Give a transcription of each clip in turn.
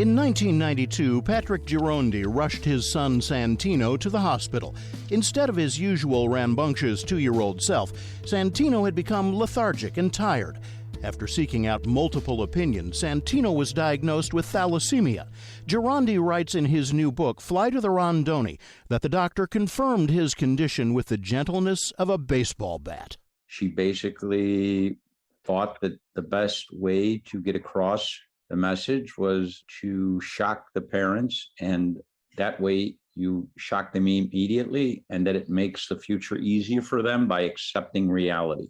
In 1992, Patrick Girondi rushed his son Santino to the hospital. Instead of his usual rambunctious 2-year-old self, Santino had become lethargic and tired. After seeking out multiple opinions, Santino was diagnosed with thalassemia. Girondi writes in his new book, Fly to the Rondoni, that the doctor confirmed his condition with the gentleness of a baseball bat. She basically thought that the best way to get across the message was to shock the parents, and that way you shock them immediately, and that it makes the future easier for them by accepting reality,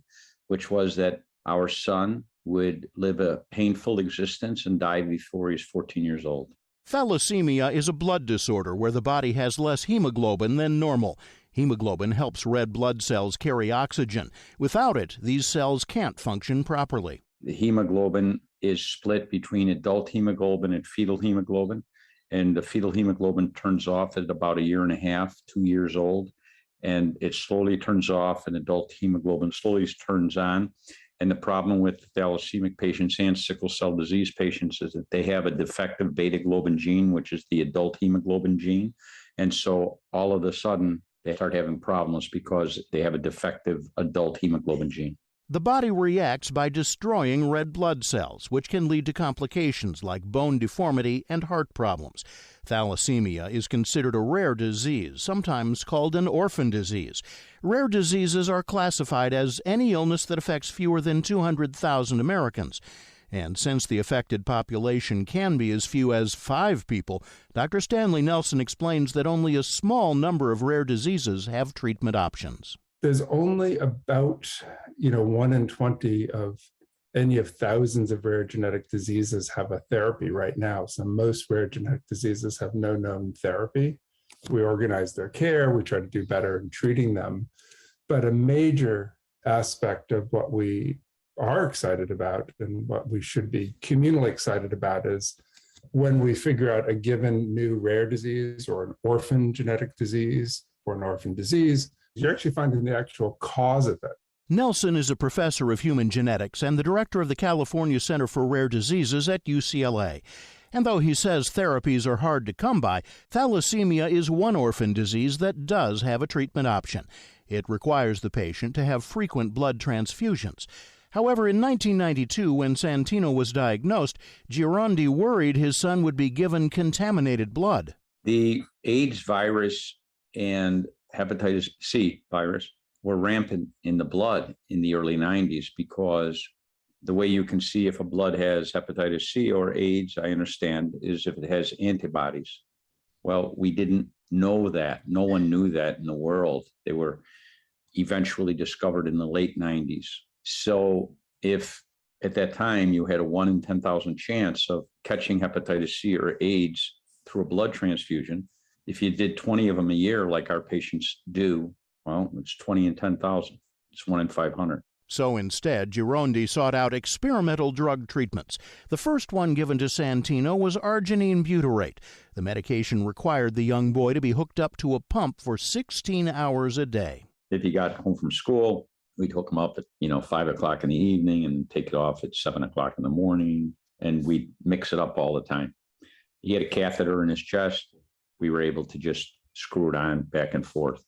which was that our son would live a painful existence and die before he's 14 years old. Thalassemia is a blood disorder where the body has less hemoglobin than normal. Hemoglobin helps red blood cells carry oxygen. Without it, these cells can't function properly. The hemoglobin is split between adult hemoglobin and fetal hemoglobin, and the fetal hemoglobin turns off at about 1.5 years, 2 years old, and it slowly turns off, and adult hemoglobin slowly turns on. And the problem with thalassemic patients and sickle cell disease patients is that they have a defective beta globin gene, which is the adult hemoglobin gene. And so all of a sudden, they start having problems because they have a defective adult hemoglobin gene. The body reacts by destroying red blood cells, which can lead to complications like bone deformity and heart problems. Thalassemia is considered a rare disease, sometimes called an orphan disease. Rare diseases are classified as any illness that affects fewer than 200,000 Americans. And since the affected population can be as few as 5 people, Dr. Stanley Nelson explains that only a small number of rare diseases have treatment options. There's only about 1 in 20 of any of thousands of rare genetic diseases have a therapy right now. So most rare genetic diseases have no known therapy. We organize their care, we try to do better in treating them. But a major aspect of what we are excited about and what we should be communally excited about is when we figure out a given new rare disease or an orphan genetic disease or an orphan disease, you're actually finding the actual cause of it. Nelson is a professor of human genetics and the director of the California Center for Rare Diseases at UCLA. And though he says therapies are hard to come by, thalassemia is one orphan disease that does have a treatment option. It requires the patient to have frequent blood transfusions. However, in 1992, when Santino was diagnosed, Girondi worried his son would be given contaminated blood. The AIDS virus and hepatitis C virus were rampant in the blood in the early 90s because the way you can see if a blood has hepatitis C or AIDS, I understand, is if it has antibodies. Well, we didn't know that. No one knew that in the world. They were eventually discovered in the late 90s. So if at that time you had a 1 in 10,000 chance of catching hepatitis C or AIDS through a blood transfusion, if you did 20 of them a year like our patients do, well, it's 20 in 10,000. It's 1 in 500. So instead, Girondi sought out experimental drug treatments. The first one given to Santino was arginine butyrate. The medication required the young boy to be hooked up to a pump for 16 hours a day. If he got home from school, we'd hook him up at 5 o'clock in the evening and take it off at 7 o'clock in the morning, and we'd mix it up all the time. He had a catheter in his chest. We were able to just screw it on back and forth.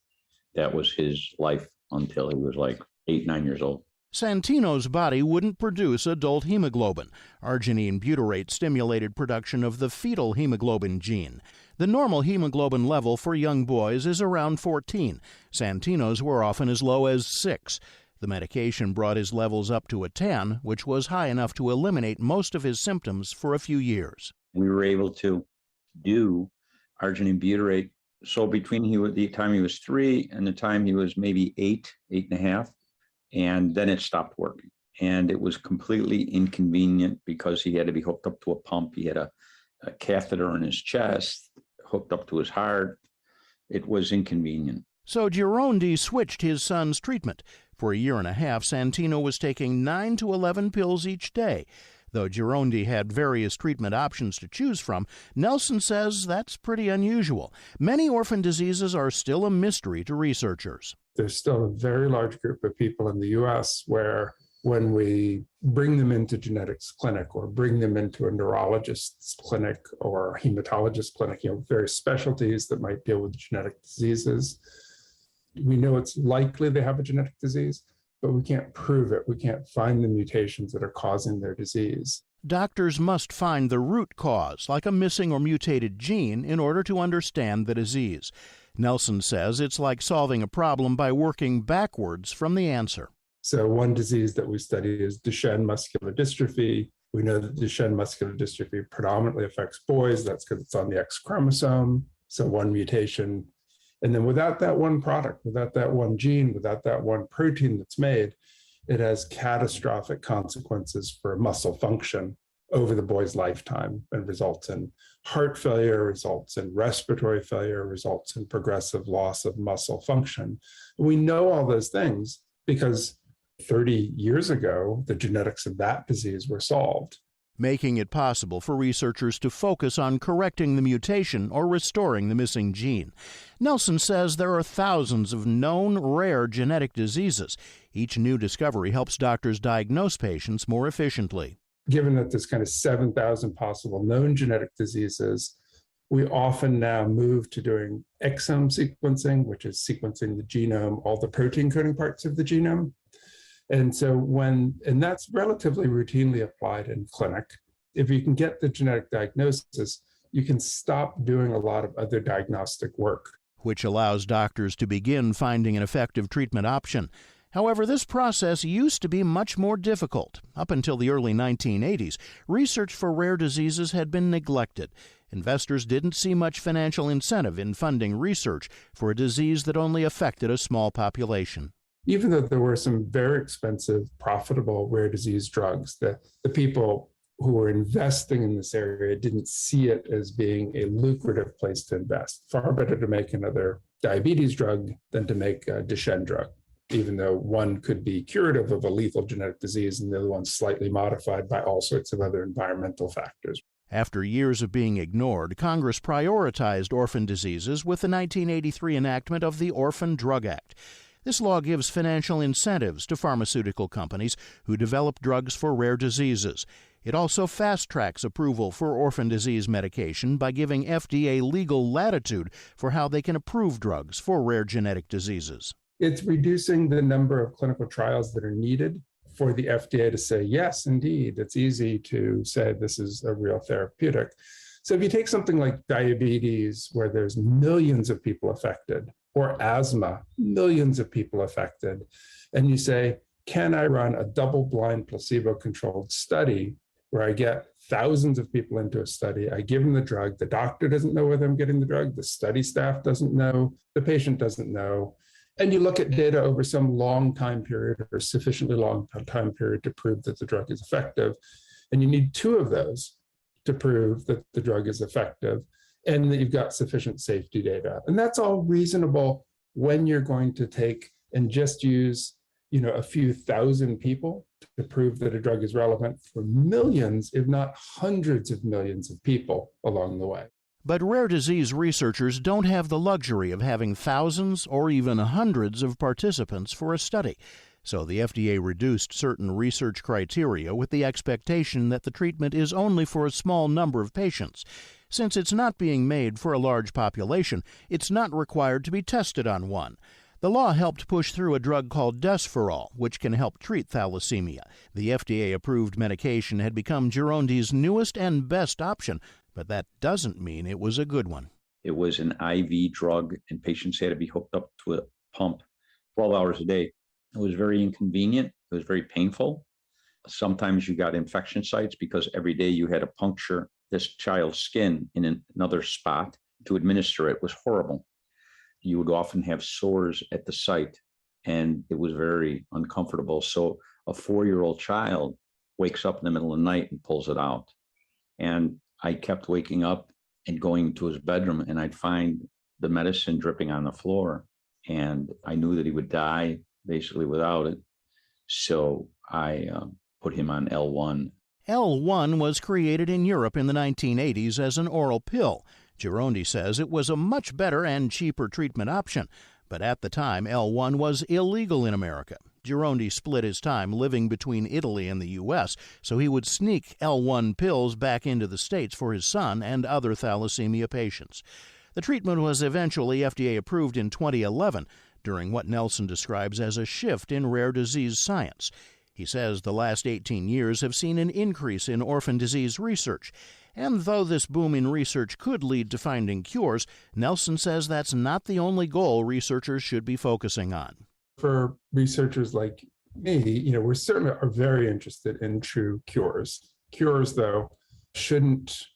That was his life until he was like 8, 9 years old. Santino's body wouldn't produce adult hemoglobin. Arginine butyrate stimulated production of the fetal hemoglobin gene. The normal hemoglobin level for young boys is around 14. Santino's were often as low as 6. The medication brought his levels up to a 10, which was high enough to eliminate most of his symptoms for a few years. We were able to do arginine butyrate. So between the time he was 3 and the time he was maybe 8, 8.5, and then it stopped working. And it was completely inconvenient because he had to be hooked up to a pump. He had a catheter in his chest, hooked up to his heart. It was inconvenient. So Girondi switched his son's treatment. For 1.5 years, Santino was taking 9 to 11 pills each day. Though Girondi had various treatment options to choose from, Nelson says that's pretty unusual. Many orphan diseases are still a mystery to researchers. There's still a very large group of people in the U.S. where when we bring them into genetics clinic or bring them into a neurologist's clinic or hematologist clinic, various specialties that might deal with genetic diseases. We know it's likely they have a genetic disease, but we can't prove it. We can't find the mutations that are causing their disease. Doctors must find the root cause, like a missing or mutated gene, in order to understand the disease. Nelson says it's like solving a problem by working backwards from the answer. So one disease that we study is Duchenne muscular dystrophy. We know that Duchenne muscular dystrophy predominantly affects boys. That's because it's on the X chromosome. So one mutation. And then without that one product, without that one gene, without that one protein that's made, it has catastrophic consequences for muscle function over the boy's lifetime and results in heart failure, results in respiratory failure, results in progressive loss of muscle function. We know all those things because 30 years ago, the genetics of that disease were solved, making it possible for researchers to focus on correcting the mutation or restoring the missing gene. Nelson says there are thousands of known rare genetic diseases. Each new discovery helps doctors diagnose patients more efficiently. Given that there's kind of 7,000 possible known genetic diseases, we often now move to doing exome sequencing, which is sequencing the genome, all the protein coding parts of the genome. And that's relatively routinely applied in clinic. If you can get the genetic diagnosis, you can stop doing a lot of other diagnostic work, which allows doctors to begin finding an effective treatment option. However, this process used to be much more difficult. Up until the early 1980s, research for rare diseases had been neglected. Investors didn't see much financial incentive in funding research for a disease that only affected a small population. Even though there were some very expensive, profitable rare disease drugs, the people who were investing in this area didn't see it as being a lucrative place to invest. Far better to make another diabetes drug than to make a Duchenne drug, even though one could be curative of a lethal genetic disease and the other one's slightly modified by all sorts of other environmental factors. After years of being ignored, Congress prioritized orphan diseases with the 1983 enactment of the Orphan Drug Act. This law gives financial incentives to pharmaceutical companies who develop drugs for rare diseases. It also fast-tracks approval for orphan disease medication by giving FDA legal latitude for how they can approve drugs for rare genetic diseases. It's reducing the number of clinical trials that are needed for the FDA to say, yes, indeed, it's easy to say this is a real therapeutic. So if you take something like diabetes, where there's millions of people affected, or asthma, millions of people affected, and you say, can I run a double-blind placebo-controlled study where I get thousands of people into a study, I give them the drug, the doctor doesn't know whether I'm getting the drug, the study staff doesn't know, the patient doesn't know, and you look at data over some long time period or sufficiently long time period to prove that the drug is effective, and you need two of those to prove that the drug is effective, and that you've got sufficient safety data. And that's all reasonable when you're going to take and just use, a few thousand people to prove that a drug is relevant for millions, if not hundreds of millions of people along the way. But rare disease researchers don't have the luxury of having thousands or even hundreds of participants for a study. So the FDA reduced certain research criteria with the expectation that the treatment is only for a small number of patients. Since it's not being made for a large population, it's not required to be tested on one. The law helped push through a drug called Desferal, which can help treat thalassemia. The FDA-approved medication had become Girondi's newest and best option, but that doesn't mean it was a good one. It was an IV drug, and patients had to be hooked up to a pump 12 hours a day. It was very inconvenient. It was very painful. Sometimes you got infection sites because every day you had to puncture this child's skin in another spot to administer it. It was horrible. You would often have sores at the site, and it was very uncomfortable. So a 4-year-old child wakes up in the middle of the night and pulls it out. And I kept waking up and going to his bedroom, and I'd find the medicine dripping on the floor. And I knew that he would die basically without it. So I put him on L1. L1 was created in Europe in the 1980s as an oral pill. Girondi says it was a much better and cheaper treatment option. But at the time, L1 was illegal in America. Girondi split his time living between Italy and the U.S., so he would sneak L1 pills back into the States for his son and other thalassemia patients. The treatment was eventually FDA approved in 2011, during what Nelson describes as a shift in rare disease science. He says the last 18 years have seen an increase in orphan disease research. And though this boom in research could lead to finding cures, Nelson says that's not the only goal researchers should be focusing on. For researchers like me, we certainly are very interested in true cures. Cures, though, shouldn't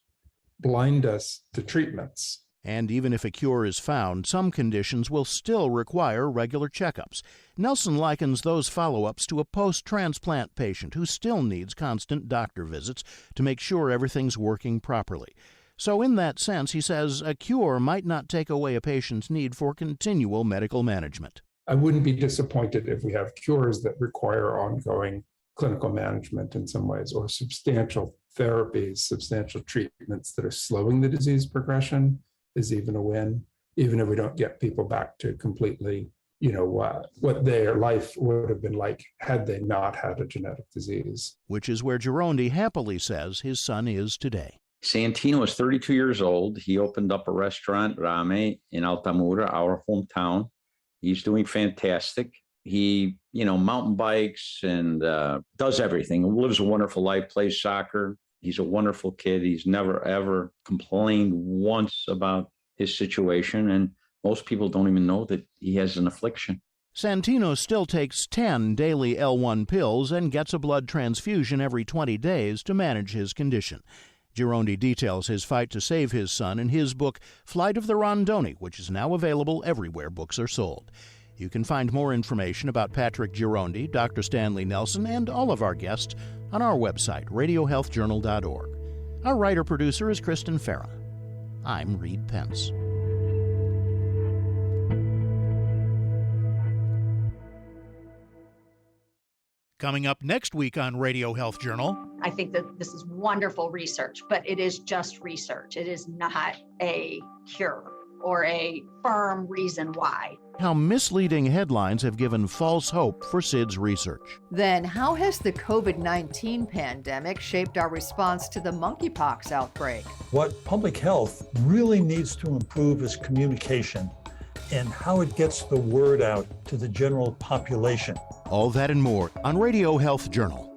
blind us to treatments. And even if a cure is found, some conditions will still require regular checkups. Nelson likens those follow-ups to a post-transplant patient who still needs constant doctor visits to make sure everything's working properly. So in that sense, he says, a cure might not take away a patient's need for continual medical management. I wouldn't be disappointed if we have cures that require ongoing clinical management in some ways, or substantial therapies, substantial treatments that are slowing the disease progression is even a win, even if we don't get people back to completely, what their life would have been like had they not had a genetic disease. Which is where Girondi happily says his son is today. Santino is 32 years old. He opened up a restaurant, Rame, in Altamura, our hometown. He's doing fantastic. He, mountain bikes and does everything. Lives a wonderful life, plays soccer. He's a wonderful kid. He's never, ever complained once about his situation. And most people don't even know that he has an affliction. Santino still takes 10 daily L1 pills and gets a blood transfusion every 20 days to manage his condition. Girondi details his fight to save his son in his book, Flight of the Rondoni, which is now available everywhere books are sold. You can find more information about Patrick Girondi, Dr. Stanley Nelson, and all of our guests on our website, radiohealthjournal.org. Our writer-producer is Kristen Farah. I'm Reed Pence. Coming up next week on Radio Health Journal. I think that this is wonderful research, but it is just research. It is not a cure or a firm reason why. How misleading headlines have given false hope for SIDS research. Then, how has the COVID-19 pandemic shaped our response to the monkeypox outbreak? What public health really needs to improve is communication and how it gets the word out to the general population. All that and more on Radio Health Journal.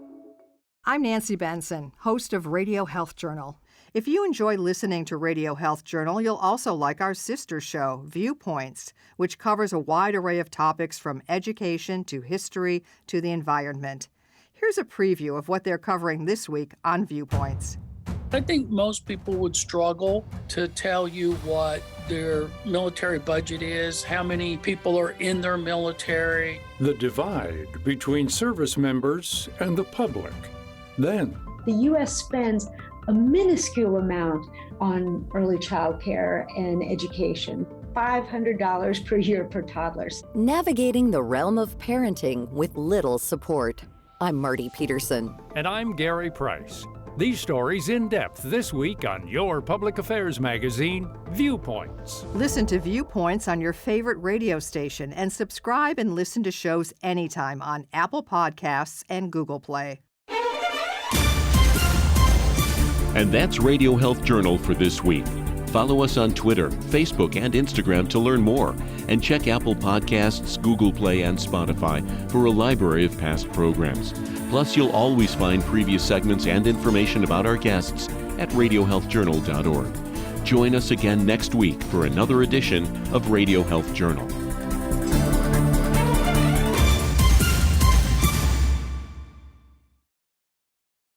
I'm Nancy Benson, host of Radio Health Journal. If you enjoy listening to Radio Health Journal, you'll also like our sister show, Viewpoints, which covers a wide array of topics from education to history to the environment. Here's a preview of what they're covering this week on Viewpoints. I think most people would struggle to tell you what their military budget is, how many people are in their military. The divide between service members and the public. Then, the U.S. spends a minuscule amount on early child care and education, $500 per year per toddlers. Navigating the realm of parenting with little support. I'm Marty Peterson. And I'm Gary Price. These stories in depth this week on your public affairs magazine, Viewpoints. Listen to Viewpoints on your favorite radio station and subscribe and listen to shows anytime on Apple Podcasts and Google Play. And that's Radio Health Journal for this week. Follow us on Twitter, Facebook, and Instagram to learn more. And check Apple Podcasts, Google Play, and Spotify for a library of past programs. Plus, you'll always find previous segments and information about our guests at radiohealthjournal.org. Join us again next week for another edition of Radio Health Journal.